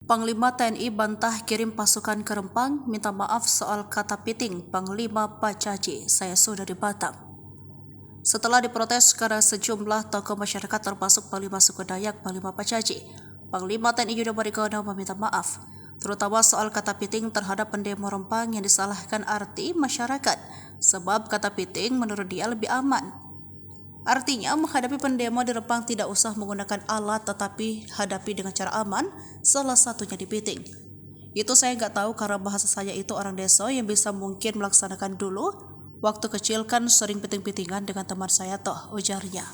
Panglima TNI bantah kirim pasukan ke Rempang, minta maaf soal kata piting Panglima Pacaci, saya sudah di Batam. Setelah diprotes karena sejumlah tokoh masyarakat termasuk Panglima suku Dayak Panglima Pacaci, Panglima TNI Yudo Margono meminta maaf, terutama soal kata piting terhadap pendemo Rempang yang disalahkan arti masyarakat, sebab kata piting menurut dia lebih aman. Artinya, menghadapi pendemo di Rempang tidak usah menggunakan alat tetapi hadapi dengan cara aman, salah satunya dipiting. Itu saya nggak tahu karena bahasa saya itu orang desa yang bisa mungkin melaksanakan dulu. Waktu kecil kan sering piting-pitingan dengan teman saya toh, ujarnya.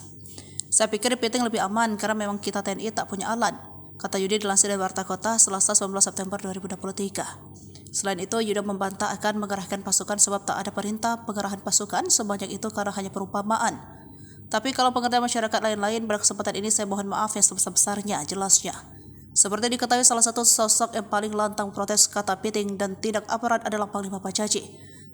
Saya pikir piting lebih aman karena memang kita TNI tak punya alat, kata Yudi dilansir dari Warta Kota Selasa 19 September 2023. Selain itu, Yuda membantah akan mengerahkan pasukan sebab tak ada perintah pengerahan pasukan sebanyak itu karena hanya perumpamaan. Tapi kalau pengertian masyarakat lain-lain pada kesempatan ini saya mohon maaf yang sebesar-besarnya, jelasnya. Seperti diketahui salah satu sosok yang paling lantang protes kata piting dan tindak aparat adalah Panglima Pacaci.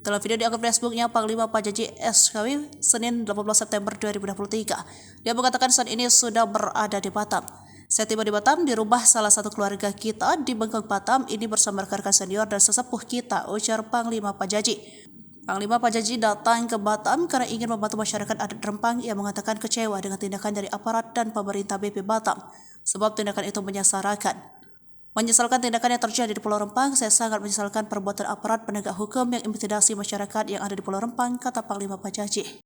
Dalam video di akun Facebooknya, Panglima Pacaci SKW, Senin 18 September 2023, dia mengatakan saat ini sudah berada di Batam. Saya tiba di Batam di rumah salah satu keluarga kita di Bengkong Batam ini bersama rekan-rekan senior dan sesepuh kita, ujar Panglima Pacaci. Panglima Pacaci datang ke Batam karena ingin membantu masyarakat adat Rempang yang mengatakan kecewa dengan tindakan dari aparat dan pemerintah BP Batam, sebab tindakan itu menyesalkan tindakan yang terjadi di Pulau Rempang. Saya sangat menyesalkan perbuatan aparat penegak hukum yang intimidasi masyarakat yang ada di Pulau Rempang, kata Panglima Pacaci.